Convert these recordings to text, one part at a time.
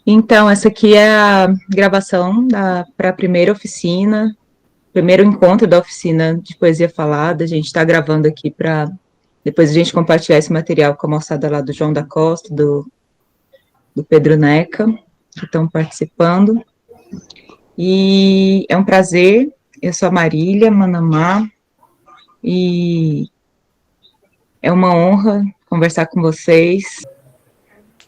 Então, essa aqui é a gravação para a primeira oficina, primeiro encontro da oficina de poesia falada. A gente está gravando aqui para depois a gente compartilhar esse material com a moçada lá do João da Costa, do Pedro Neca, que estão participando. E é um prazer, eu sou a Marília Manamá, e é uma honra conversar com vocês.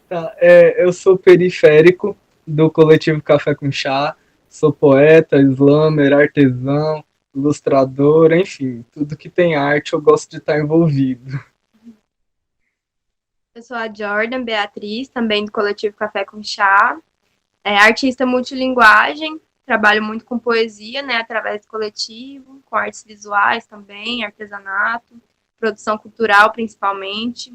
Tá, eu sou periférico do coletivo Café com Chá, sou poeta, slammer, artesão, ilustrador, enfim, tudo que tem arte eu gosto de estar envolvido. Eu sou a Jordan Beatriz, também do coletivo Café com Chá, artista multilinguagem, trabalho muito com poesia, né, através do coletivo, com artes visuais também, artesanato, produção cultural principalmente.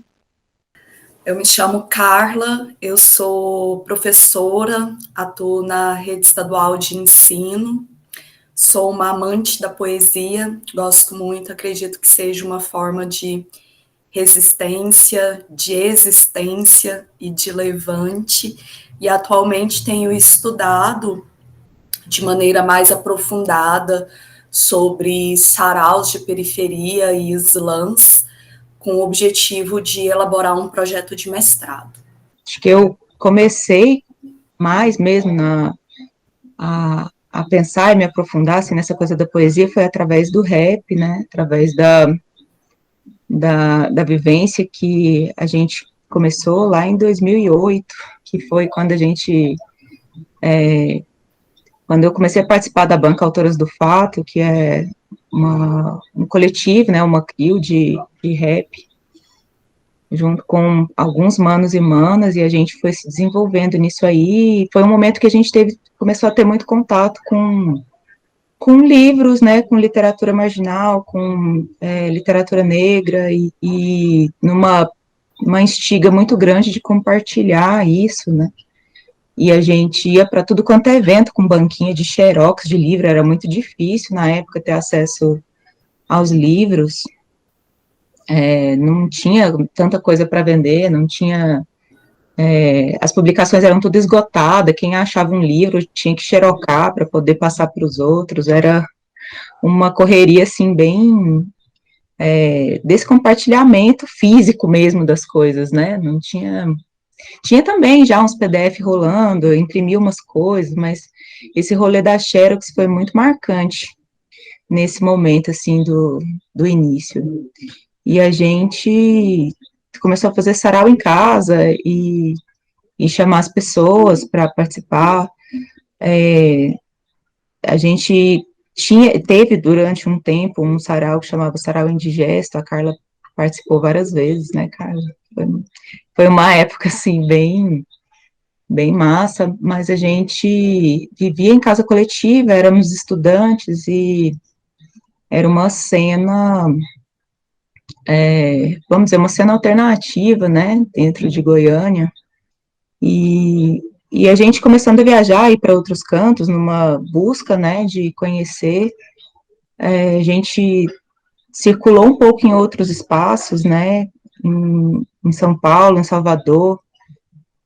Eu me chamo Carla, eu sou professora, atuo na rede estadual de ensino, sou uma amante da poesia, gosto muito, acredito que seja uma forma de resistência, de existência e de levante, e atualmente tenho estudado de maneira mais aprofundada sobre saraus de periferia e slams, com o objetivo de elaborar um projeto de mestrado. Acho que eu comecei mais mesmo a pensar e me aprofundar assim, nessa coisa da poesia foi através do rap, né, através da vivência que a gente começou lá em 2008, que foi quando quando eu comecei a participar da Banca Autoras do Fato, que é um coletivo, né, uma CRIO de rap, junto com alguns manos e manas, e a gente foi se desenvolvendo nisso aí. Foi um momento que a gente começou a ter muito contato com livros, né, com literatura marginal, com literatura negra, e uma instiga muito grande de compartilhar isso, né, e a gente ia para tudo quanto é evento, com banquinha de xerox de livro, era muito difícil na época ter acesso aos livros, não tinha tanta coisa para vender, não tinha as publicações eram tudo esgotadas, quem achava um livro tinha que xerocar para poder passar para os outros, era uma correria, assim, bem desse compartilhamento físico mesmo das coisas, né, não tinha também já uns PDF rolando, eu imprimi umas coisas, mas esse rolê da Xerox foi muito marcante nesse momento, assim, do início, e a gente começou a fazer sarau em casa, e chamar as pessoas para participar. A gente teve durante um tempo um sarau que chamava Sarau Indigesto, a Carla participou várias vezes, né, Carla? Foi uma época, assim, bem massa, mas a gente vivia em casa coletiva, éramos estudantes, e era uma cena, vamos dizer, uma cena alternativa, né, dentro de Goiânia, e a gente começando a viajar, ir para outros cantos, numa busca, né, de conhecer, a gente circulou um pouco em outros espaços, né, em São Paulo, em Salvador,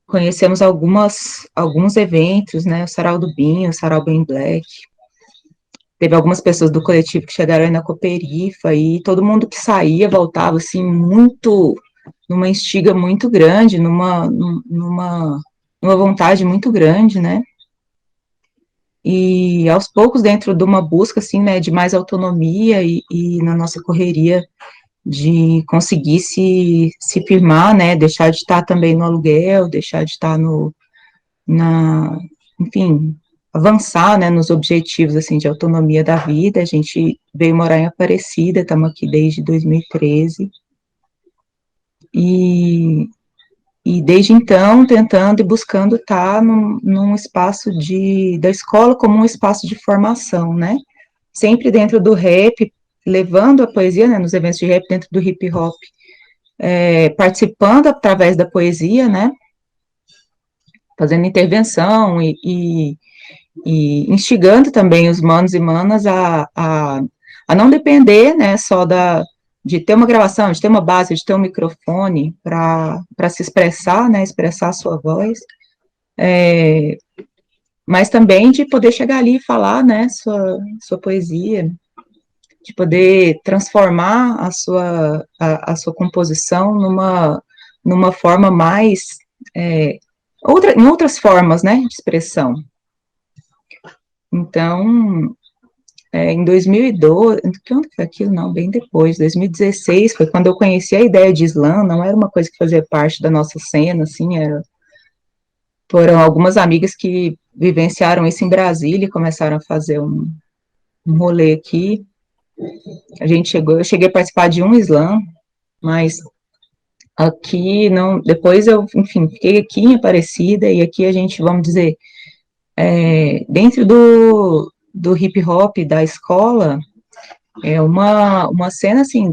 conhecemos alguns eventos, né, o Sarau do Binho, o Sarau Bem Black, teve algumas pessoas do coletivo que chegaram aí na Cooperifa, e todo mundo que saía voltava, assim, numa instiga muito grande, numa vontade muito grande, né, e aos poucos, dentro de uma busca, assim, né, de mais autonomia, e na nossa correria de conseguir se firmar, né, deixar de estar também no aluguel, deixar de estar enfim, avançar, né, nos objetivos, assim, de autonomia da vida. A gente veio morar em Aparecida, estamos aqui desde 2013, e desde então, tentando e buscando estar num espaço da escola como um espaço de formação, né, sempre dentro do rap, levando a poesia, né, nos eventos de rap dentro do hip hop, participando através da poesia, né, fazendo intervenção e instigando também os manos e manas a não depender, né, só de ter uma gravação, de ter uma base, de ter um microfone para se expressar, né, expressar a sua voz, mas também de poder chegar ali e falar, né, sua poesia, de poder transformar a sua composição numa forma mais, em outras formas, né, de expressão. Então, em 2012, quando foi aquilo? Não, bem depois, 2016, foi quando eu conheci a ideia de slam, não era uma coisa que fazia parte da nossa cena, assim, foram algumas amigas que vivenciaram isso em Brasília e começaram a fazer um rolê aqui. Eu cheguei a participar de um slam, mas aqui não, depois eu, enfim, fiquei aqui em Aparecida, e aqui a gente, vamos dizer, dentro do hip hop da escola, é uma cena assim,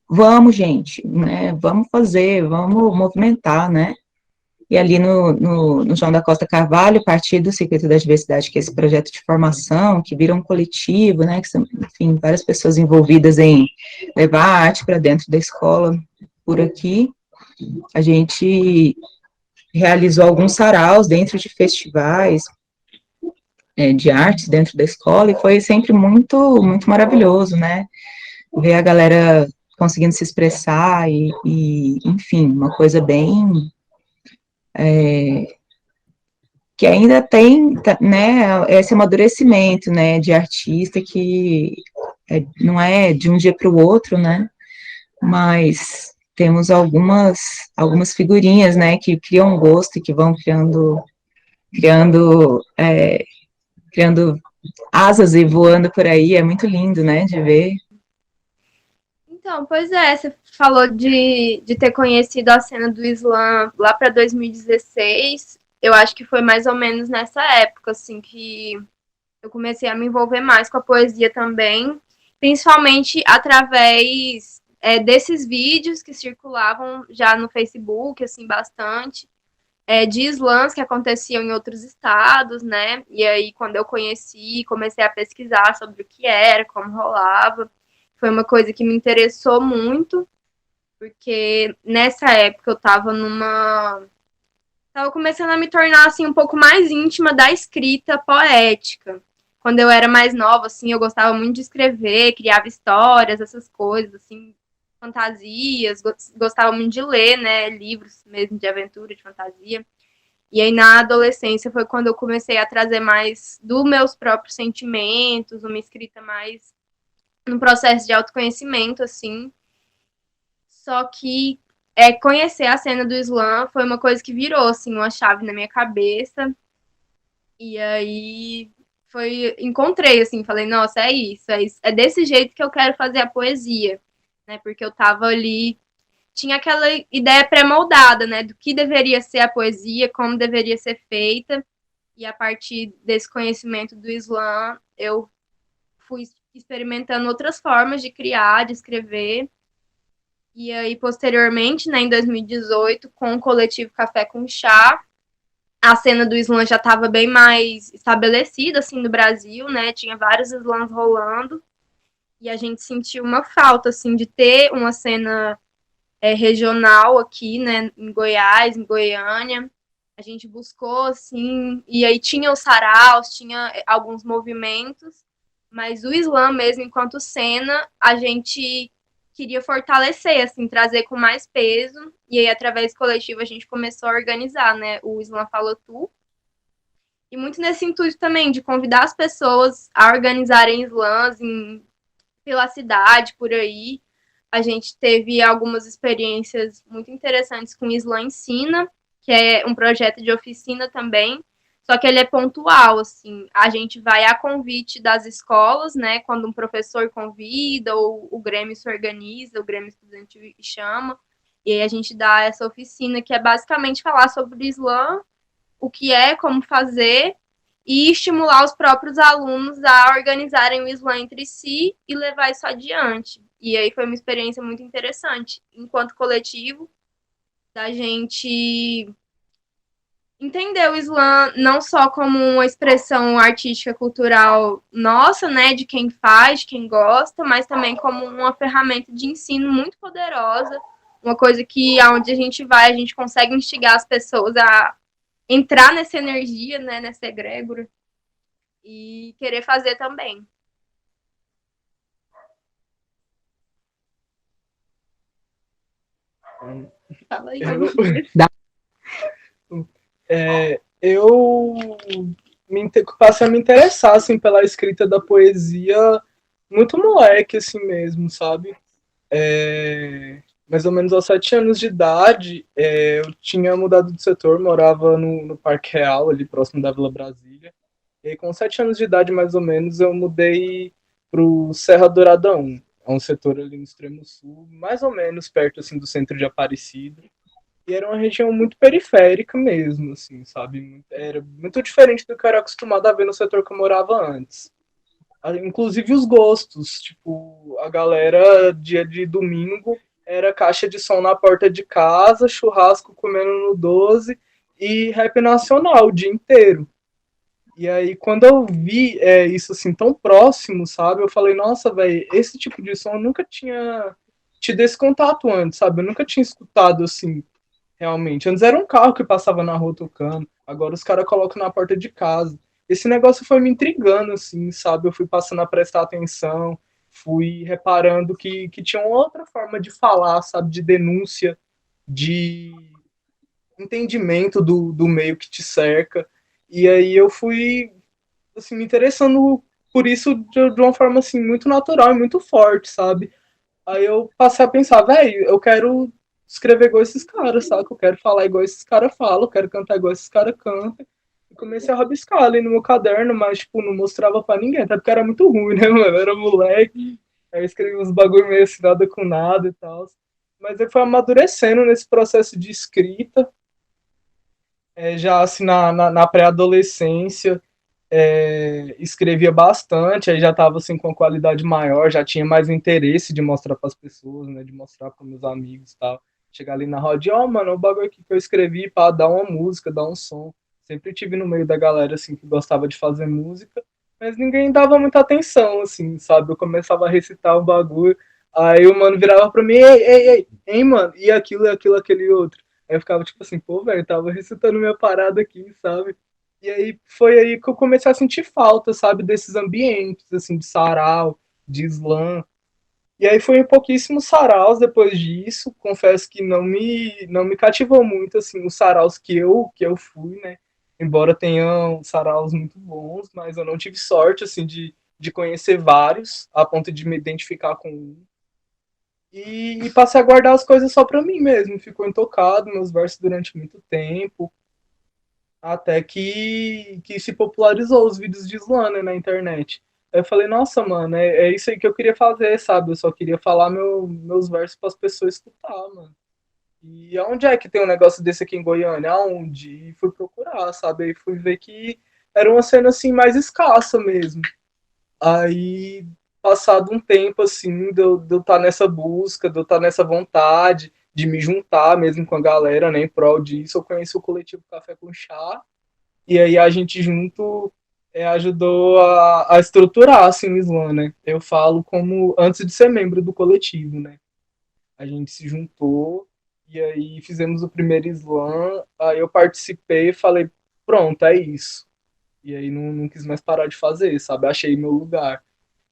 vamos, gente, né, vamos fazer, vamos movimentar, né, e ali no João da Costa Carvalho, a partir do Circuito da Diversidade, que é esse projeto de formação, que vira um coletivo, né, que são, enfim, várias pessoas envolvidas em levar a arte para dentro da escola. Por aqui, a gente realizou alguns saraus dentro de festivais de artes dentro da escola, e foi sempre muito, muito maravilhoso, né, ver a galera conseguindo se expressar, enfim, uma coisa bem... que ainda tem, né, esse amadurecimento, né, de artista que não é de um dia para o outro, né, mas temos algumas figurinhas, né, que criam gosto e que vão criando, criando asas e voando por aí, é muito lindo, né, de ver. Então, pois é, você falou de ter conhecido a cena do slam lá para 2016. Eu acho que foi mais ou menos nessa época, assim, que eu comecei a me envolver mais com a poesia também, principalmente através desses vídeos que circulavam já no Facebook, assim, bastante, de slams que aconteciam em outros estados, né? E aí, quando eu conheci, comecei a pesquisar sobre o que era, como rolava. Foi uma coisa que me interessou muito, porque nessa época eu estava começando a me tornar, assim, um pouco mais íntima da escrita poética. Quando eu era mais nova, assim, eu gostava muito de escrever, criava histórias, essas coisas, assim, fantasias, gostava muito de ler, né, livros mesmo de aventura, de fantasia. E aí, na adolescência, foi quando eu comecei a trazer mais dos meus próprios sentimentos, uma escrita mais num processo de autoconhecimento, assim. Só que conhecer a cena do slam foi uma coisa que virou, assim, uma chave na minha cabeça. E aí encontrei, assim, falei, nossa, é isso, é desse jeito que eu quero fazer a poesia, né? Porque eu tava ali, tinha aquela ideia pré-moldada, né? Do que deveria ser a poesia, como deveria ser feita. E a partir desse conhecimento do slam, eu fui experimentando outras formas de criar, de escrever. E aí, posteriormente, né, em 2018, com o coletivo Café com Chá, a cena do slam já estava bem mais estabelecida, assim, no Brasil, né? Tinha vários slams rolando. E a gente sentiu uma falta, assim, de ter uma cena regional aqui, né? Em Goiás, em Goiânia. A gente buscou, assim, e aí tinha os saraus, tinha alguns movimentos, mas o slam mesmo, enquanto cena, a gente queria fortalecer, assim, trazer com mais peso, e aí através do coletivo a gente começou a organizar, né, o Slam Falou Tu, e muito nesse intuito também de convidar as pessoas a organizarem slams pela cidade, por aí. A gente teve algumas experiências muito interessantes com o Slam Ensina, que é um projeto de oficina também, só que ele é pontual, assim, a gente vai a convite das escolas, né, quando um professor convida, ou o Grêmio se organiza, o Grêmio Estudantil chama, e aí a gente dá essa oficina, que é basicamente falar sobre o slam, o que é, como fazer, e estimular os próprios alunos a organizarem o slam entre si e levar isso adiante. E aí foi uma experiência muito interessante, enquanto coletivo, da gente entender o slam não só como uma expressão artística, cultural nossa, né, de quem faz, de quem gosta, mas também como uma ferramenta de ensino muito poderosa, uma coisa que aonde a gente vai, a gente consegue instigar as pessoas entrar nessa energia, né, nessa egrégora, e querer fazer também. Fala aí. Eu passei a me interessar assim, pela escrita da poesia muito moleque, assim mesmo, sabe? Mais ou menos aos 7 anos de idade, eu tinha mudado de setor, morava no Parque Real, ali próximo da Vila Brasília. E aí, com 7 anos de idade, mais ou menos, eu mudei para o Serra Dourada 1. É um setor ali no extremo sul, mais ou menos perto assim, do centro de Aparecida. E era uma região muito periférica mesmo, assim, sabe? Era muito diferente do que eu era acostumado a ver no setor que eu morava antes. Inclusive os gostos, tipo, a galera dia de domingo era caixa de som na porta de casa, churrasco comendo no 12 e rap nacional o dia inteiro. E aí, quando eu vi isso assim tão próximo, sabe, eu falei, nossa, velho, esse tipo de som eu nunca tinha tido esse contato antes, sabe? Eu nunca tinha escutado assim, realmente. Antes era um carro que passava na rua tocando, agora os caras colocam na porta de casa. Esse negócio foi me intrigando, assim, sabe? Eu fui passando a prestar atenção, fui reparando que tinha uma outra forma de falar, sabe? De denúncia, de entendimento do meio que te cerca. E aí eu fui, assim, me interessando por isso de uma forma, assim, muito natural e muito forte, sabe? Aí eu passei a pensar, velho, eu quero escrever igual esses caras, sabe? Eu quero falar igual esses caras falam, eu quero cantar igual esses caras cantam. E comecei a rabiscar ali no meu caderno, mas, tipo, não mostrava pra ninguém, até porque era muito ruim, né, mano? Eu era moleque, aí eu escrevi uns bagulho meio assim, nada com nada e tal. Mas eu fui amadurecendo nesse processo de escrita, já assim, na pré-adolescência, escrevia bastante, aí já estava assim com qualidade maior, já tinha mais interesse de mostrar para as pessoas, né, de mostrar para meus amigos e tal. Chegar ali na roda, mano, o bagulho aqui que eu escrevi para dar uma música, dar um som. Sempre tive no meio da galera assim que gostava de fazer música, mas ninguém dava muita atenção assim, sabe? Eu começava a recitar o bagulho, aí o mano virava para mim, ei, hein, mano, e aquilo, aquele outro. Aí eu ficava tipo assim, pô, velho, tava recitando minha parada aqui, sabe? E aí foi aí que eu comecei a sentir falta, sabe, desses ambientes, assim, de sarau, de slam. E aí foi em pouquíssimos saraus depois disso. Confesso que não me cativou muito, assim, os saraus que eu fui, né? Embora tenham saraus muito bons, mas eu não tive sorte, assim, de conhecer vários, a ponto de me identificar com um. E passei a guardar as coisas só pra mim mesmo. Ficou intocado meus versos durante muito tempo. Até que se popularizou os vídeos de slam, né, na internet. Aí eu falei, nossa, mano, é isso aí que eu queria fazer, sabe? Eu só queria falar meus versos para as pessoas escutar, mano. E aonde é que tem um negócio desse aqui em Goiânia? Aonde? E fui procurar, sabe? Aí fui ver que era uma cena, assim, mais escassa mesmo. Aí, passado um tempo, assim, de eu estar nessa busca, de eu estar nessa vontade de me juntar mesmo com a galera, né, em prol disso, eu conheci o coletivo Café com Chá, e aí a gente junto ajudou a estruturar assim, o Slam, né? Eu falo como antes de ser membro do coletivo, né? A gente se juntou e aí fizemos o primeiro Slam, aí eu participei e falei, pronto, é isso. E aí não quis mais parar de fazer, sabe? Achei meu lugar.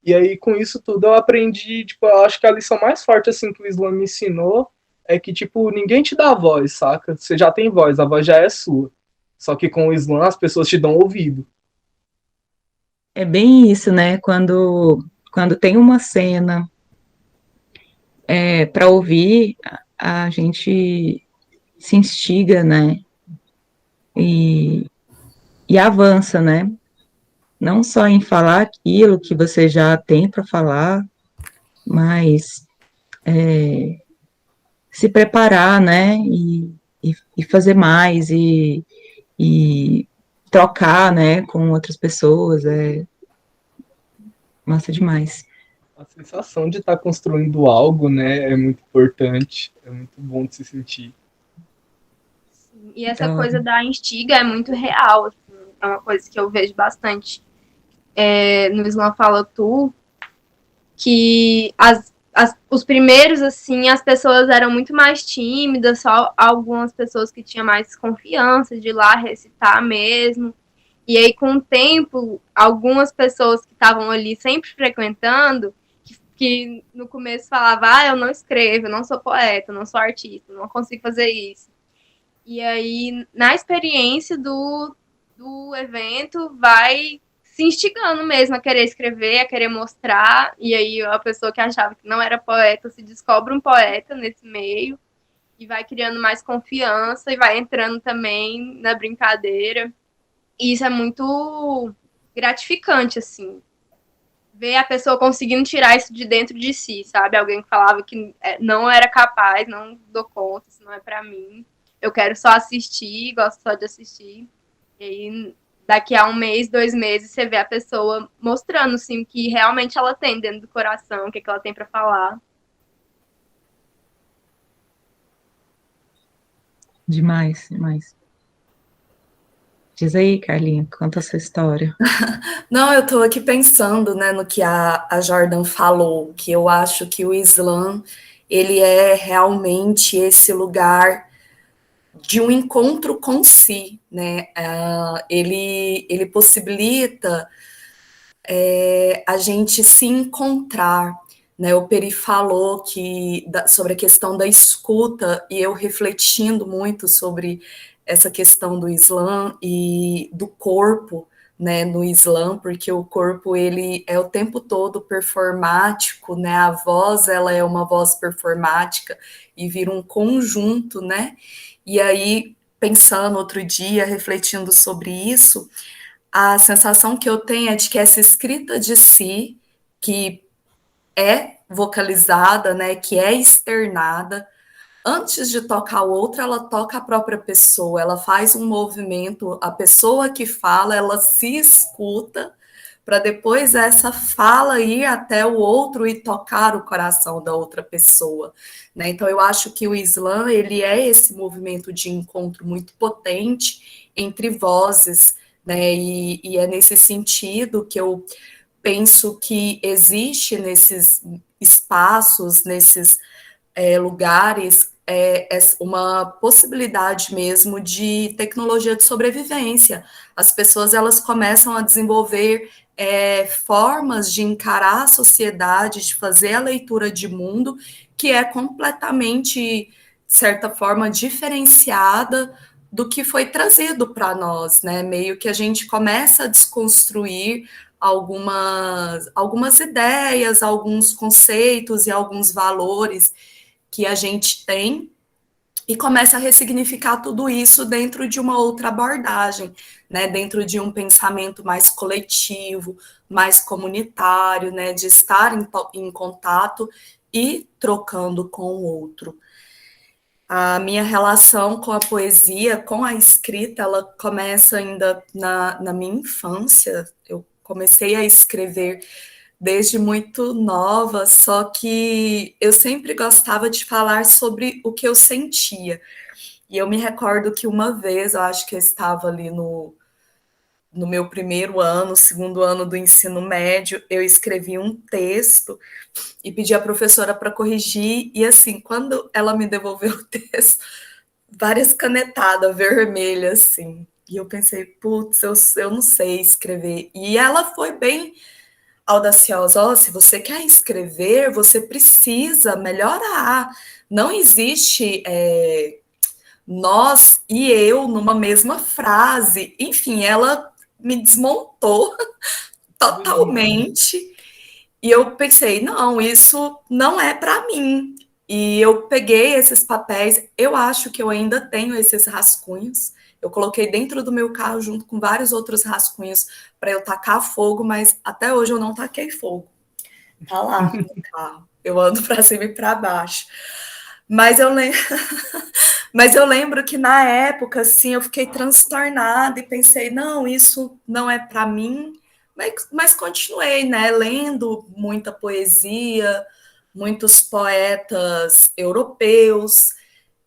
E aí, com isso tudo, eu aprendi, tipo, eu acho que a lição mais forte, assim, que o Slam me ensinou é que, tipo, ninguém te dá voz, saca? Você já tem voz, a voz já é sua. Só que com o Slam as pessoas te dão ouvido. É bem isso, né? Quando tem uma cena para ouvir, a gente se instiga, né? E, e avança, né? Não só em falar aquilo que você já tem para falar, mas se preparar, né? E fazer mais e trocar, né? Com outras pessoas, é massa demais. A sensação de estar construindo algo, né, é muito importante. É muito bom de se sentir. E essa coisa da instiga é muito real, assim, é uma coisa que eu vejo bastante no Slam Fala Tu, que os primeiros, assim, as pessoas eram muito mais tímidas, só algumas pessoas que tinham mais confiança de ir lá recitar mesmo. E aí, com o tempo, algumas pessoas que estavam ali sempre frequentando, que no começo falavam, eu não escrevo, eu não sou poeta, eu não sou artista, eu não consigo fazer isso. E aí, na experiência do evento, vai se instigando mesmo a querer escrever, a querer mostrar, e aí a pessoa que achava que não era poeta se descobre um poeta nesse meio, e vai criando mais confiança, e vai entrando também na brincadeira. E isso é muito gratificante, assim, ver a pessoa conseguindo tirar isso de dentro de si, sabe? Alguém que falava que não era capaz, não dou conta, isso não é pra mim. Eu quero só assistir, gosto só de assistir. E aí, daqui a 1 mês, 2 meses, você vê a pessoa mostrando, assim, o que realmente ela tem dentro do coração, o que ela tem pra falar. Demais, demais. Diz aí, Carlinha, conta a sua história. Não, eu estou aqui pensando, né, no que a Jordan falou, que eu acho que o Islã, ele é realmente esse lugar de um encontro com si, né? Ele possibilita a gente se encontrar, né? O Peri falou sobre a questão da escuta, e eu refletindo muito sobre essa questão do Islã e do corpo, né, no Islã, porque o corpo ele é o tempo todo performático, né? A voz ela é uma voz performática e vira um conjunto, né? E aí pensando outro dia, refletindo sobre isso, a sensação que eu tenho é de que essa escrita de si, que é vocalizada, né, que é externada, antes de tocar o outro, ela toca a própria pessoa, ela faz um movimento, a pessoa que fala, ela se escuta, para depois essa fala ir até o outro e tocar o coração da outra pessoa, né? Então eu acho que o Islã, ele é esse movimento de encontro muito potente entre vozes, né? E é nesse sentido que eu penso que existe nesses espaços, nesses lugares, uma possibilidade mesmo de tecnologia de sobrevivência. As pessoas elas começam a desenvolver formas de encarar a sociedade, de fazer a leitura de mundo, que é completamente, de certa forma, diferenciada do que foi trazido para nós, né? Meio que a gente começa a desconstruir algumas ideias, alguns conceitos e alguns valores que a gente tem e começa a ressignificar tudo isso dentro de uma outra abordagem, né? Dentro de um pensamento mais coletivo, mais comunitário, né? De estar em contato e trocando com o outro. A minha relação com a poesia, com a escrita, ela começa ainda na minha infância. Eu comecei a escrever desde muito nova, só que eu sempre gostava de falar sobre o que eu sentia. E eu me recordo que uma vez, eu acho que eu estava ali no meu primeiro ano, segundo ano do ensino médio, eu escrevi um texto e pedi à professora para corrigir, e assim, quando ela me devolveu o texto, várias canetadas vermelhas, assim, e eu pensei, putz, eu não sei escrever. E ela foi bem audaciosa, se você quer escrever, você precisa melhorar. Não existe nós e eu numa mesma frase. Enfim, ela me desmontou totalmente. E eu pensei, não, isso não é para mim. E eu peguei esses papéis, eu acho que eu ainda tenho esses rascunhos. Eu coloquei dentro do meu carro junto com vários outros rascunhos para eu tacar fogo, mas até hoje eu não taquei fogo. Tá lá no carro. Eu ando para cima e para baixo. Mas eu lembro... Mas eu lembro que na época, assim, eu fiquei transtornada e pensei, não, isso não é para mim. Mas continuei, né, lendo muita poesia, muitos poetas europeus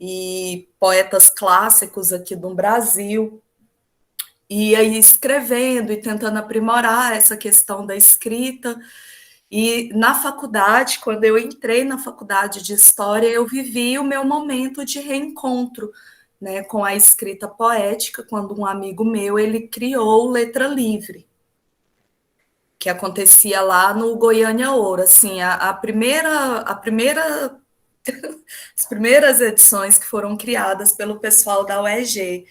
e poetas clássicos aqui do Brasil, e aí escrevendo e tentando aprimorar essa questão da escrita. E na faculdade, quando eu entrei na faculdade de História, eu vivi o meu momento de reencontro, né, com a escrita poética, quando um amigo meu, ele criou Letra Livre, que acontecia lá no Goiânia Ouro. Assim, as primeiras edições que foram criadas pelo pessoal da UEG,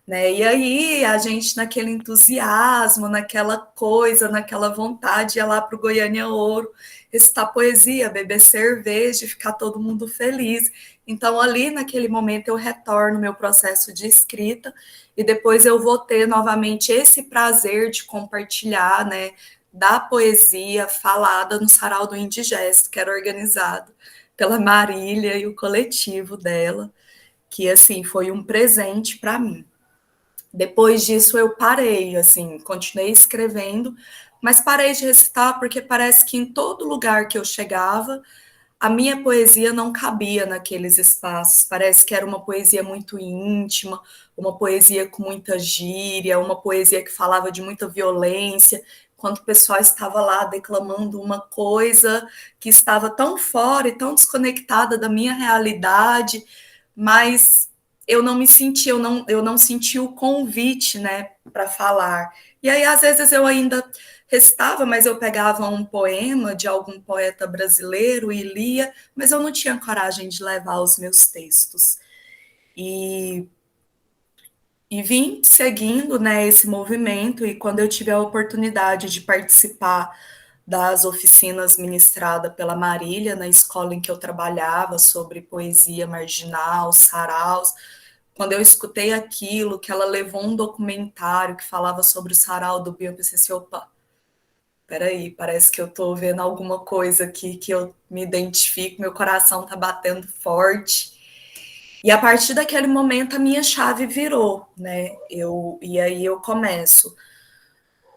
né? E aí a gente, naquele entusiasmo, naquela coisa, naquela vontade, ia lá para o Goiânia Ouro recitar poesia, beber cerveja, ficar todo mundo feliz. Então, ali naquele momento, eu retorno meu processo de escrita e depois eu vou ter novamente esse prazer de compartilhar, né, da poesia falada no Sarau do Indigesto, que era organizado pela Marília e o coletivo dela, que, assim, foi um presente para mim. Depois disso, eu parei, assim, continuei escrevendo, mas parei de recitar porque parece que em todo lugar que eu chegava, a minha poesia não cabia naqueles espaços. Parece que era uma poesia muito íntima, uma poesia com muita gíria, uma poesia que falava de muita violência, enquanto o pessoal estava lá declamando uma coisa que estava tão fora e tão desconectada da minha realidade, mas eu não me senti, eu não senti o convite, né, para falar. E aí, às vezes, eu ainda recitava, mas eu pegava um poema de algum poeta brasileiro e lia, mas eu não tinha coragem de levar os meus textos. E vim seguindo, né, esse movimento, e quando eu tive a oportunidade de participar das oficinas ministradas pela Marília, na escola em que eu trabalhava, sobre poesia marginal, saraus, quando eu escutei aquilo, que ela levou um documentário que falava sobre o sarau do Bio, eu pensei assim, opa, peraí, parece que eu estou vendo alguma coisa aqui que eu me identifico, meu coração está batendo forte. E a partir daquele momento a minha chave virou, né? E aí eu começo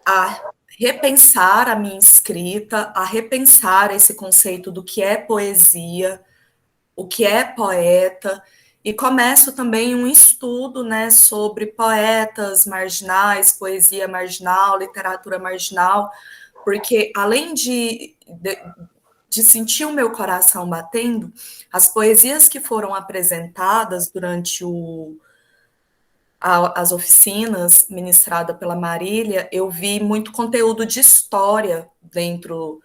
a repensar a minha escrita, a repensar esse conceito do que é poesia, o que é poeta, e começo também um estudo, né, sobre poetas marginais, poesia marginal, literatura marginal, porque além de sentir o meu coração batendo, as poesias que foram apresentadas durante as oficinas ministradas pela Marília, eu vi muito conteúdo de história dentro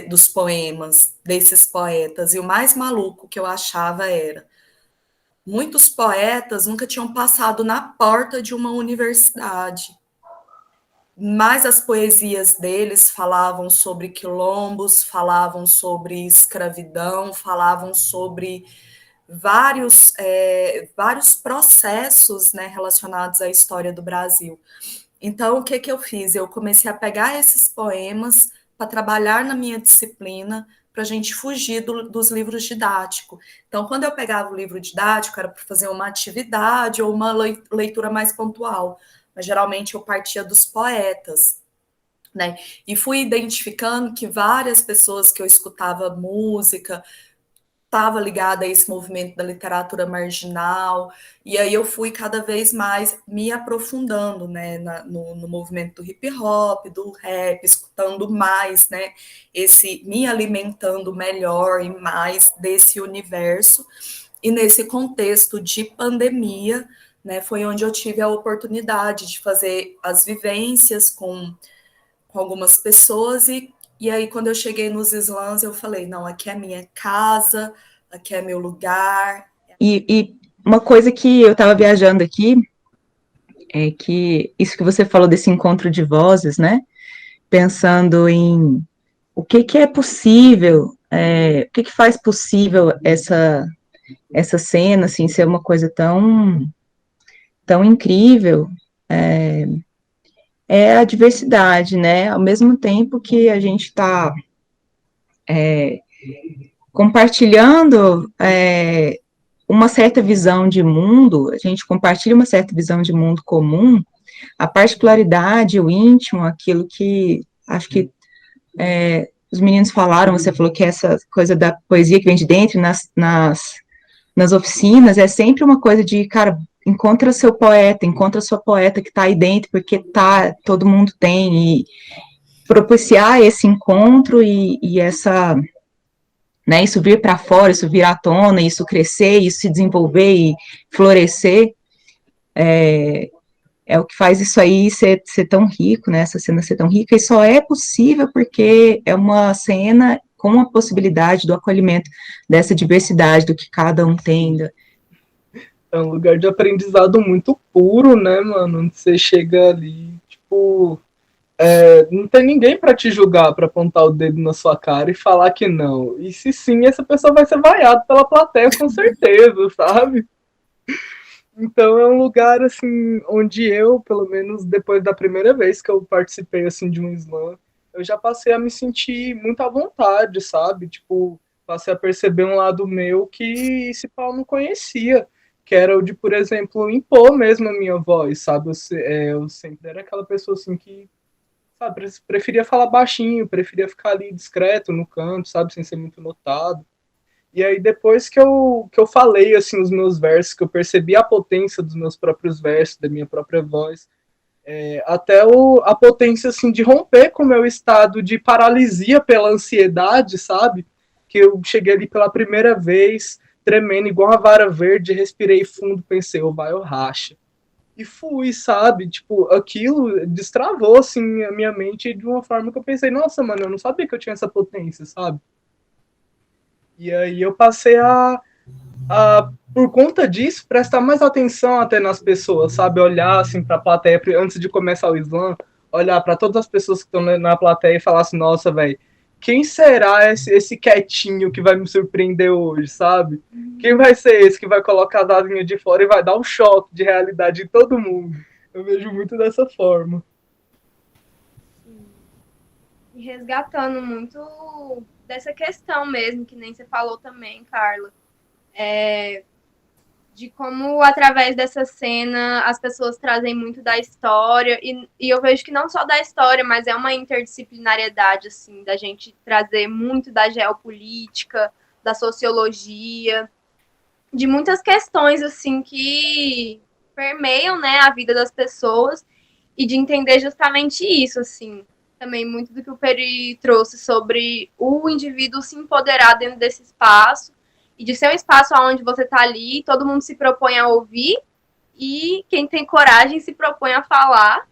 dos poemas desses poetas, e o mais maluco que eu achava era muitos poetas nunca tinham passado na porta de uma universidade, mas as poesias deles falavam sobre quilombos, falavam sobre escravidão, falavam sobre vários processos, né, relacionados à história do Brasil. Então, o que eu fiz? Eu comecei a pegar esses poemas para trabalhar na minha disciplina, para a gente fugir dos livros didáticos. Então, quando eu pegava o livro didático, era para fazer uma atividade ou uma leitura mais pontual, mas geralmente eu partia dos poetas, né? E fui identificando que várias pessoas que eu escutava música estava ligada a esse movimento da literatura marginal, e aí eu fui cada vez mais me aprofundando, né, no movimento do hip hop, do rap, escutando mais, né, me alimentando melhor e mais desse universo, e nesse contexto de pandemia, né, foi onde eu tive a oportunidade de fazer as vivências com algumas pessoas, e aí, quando eu cheguei nos slams, eu falei, não, aqui é minha casa, aqui é meu lugar. E uma coisa que eu estava viajando aqui, é que isso que você falou desse encontro de vozes, né? Pensando em o que é possível, o que faz possível essa cena, assim, ser uma coisa tão incrível, é a diversidade, né? Ao mesmo tempo que a gente está compartilhando uma certa visão de mundo, a gente compartilha uma certa visão de mundo comum, a particularidade, o íntimo, aquilo que acho que os meninos falaram, você falou que essa coisa da poesia que vem de dentro nas oficinas é sempre uma coisa de, cara, encontra sua poeta que está aí dentro, porque todo mundo tem, propiciar esse encontro e essa, né, isso vir para fora, isso vir à tona, isso crescer, isso se desenvolver e florescer, é o que faz isso aí ser tão rico, né, essa cena ser tão rica, e só é possível porque é uma cena com a possibilidade do acolhimento dessa diversidade, do que cada um tem. É um lugar de aprendizado muito puro, né, mano? Onde você chega ali, tipo, não tem ninguém pra te julgar, pra apontar o dedo na sua cara e falar que não. E se sim, essa pessoa vai ser vaiada pela plateia, com certeza, sabe? Então é um lugar, assim, onde eu, pelo menos depois da primeira vez que eu participei, assim, de um slam, eu já passei a me sentir muito à vontade, sabe? Tipo, passei a perceber um lado meu que esse pau não conhecia, que era o de, por exemplo, impor mesmo a minha voz, sabe? Eu sempre era aquela pessoa, assim, que, sabe, preferia falar baixinho, preferia ficar ali discreto no canto, sabe? Sem ser muito notado. E aí, depois que eu falei, assim, os meus versos, que eu percebi a potência dos meus próprios versos, da minha própria voz, até a potência, assim, de romper com o meu estado de paralisia pela ansiedade, sabe? Que eu cheguei ali pela primeira vez, tremendo, igual uma vara verde, respirei fundo, pensei, ou vai ou racha. E fui, sabe? Tipo, aquilo destravou, assim, a minha mente de uma forma que eu pensei, nossa, mano, eu não sabia que eu tinha essa potência, sabe? E aí eu passei por conta disso, prestar mais atenção até nas pessoas, sabe? Olhar assim para a plateia antes de começar o slam, olhar para todas as pessoas que estão na plateia e falar assim: nossa, velho, quem será esse quietinho que vai me surpreender hoje, sabe? Quem vai ser esse que vai colocar a asinha de fora e vai dar um choque de realidade em todo mundo? Eu vejo muito dessa forma. E resgatando muito dessa questão mesmo, que nem você falou também, Carla, de como através dessa cena as pessoas trazem muito da história, e eu vejo que não só da história, mas é uma interdisciplinariedade, assim, da gente trazer muito da geopolítica, da sociologia, de muitas questões, assim, que permeiam, né, a vida das pessoas, e de entender justamente isso, assim, também muito do que o Peri trouxe sobre o indivíduo se empoderar dentro desse espaço, e de ser um espaço onde você está ali, todo mundo se propõe a ouvir, e quem tem coragem se propõe a falar,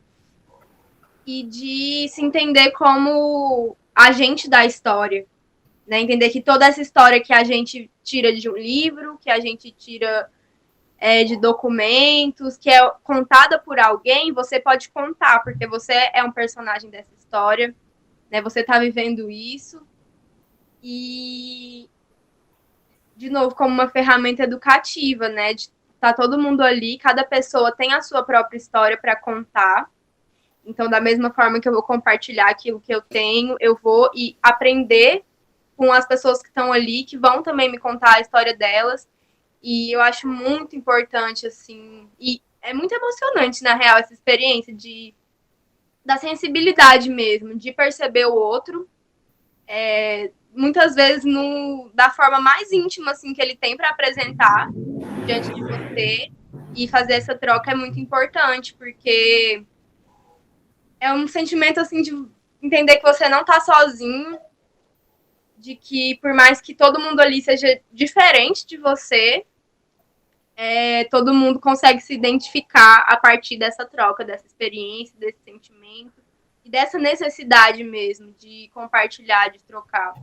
e de se entender como agente da história, né? Entender que toda essa história que a gente tira de um livro, que a gente tira de documentos, que é contada por alguém, você pode contar, porque você é um personagem dessa história, né? Você está vivendo isso. E, de novo, como uma ferramenta educativa, né? De tá todo mundo ali, cada pessoa tem a sua própria história para contar. Então, da mesma forma que eu vou compartilhar aquilo que eu tenho, eu vou e aprender com as pessoas que estão ali, que vão também me contar a história delas. E eu acho muito importante, assim, e é muito emocionante, na real, essa experiência da sensibilidade mesmo, de perceber o outro, muitas vezes da forma mais íntima, assim, que ele tem para apresentar diante de você, e fazer essa troca é muito importante, porque é um sentimento, assim, de entender que você não tá sozinho, de que por mais que todo mundo ali seja diferente de você, todo mundo consegue se identificar a partir dessa troca, dessa experiência, desse sentimento e dessa necessidade mesmo de compartilhar, de trocar.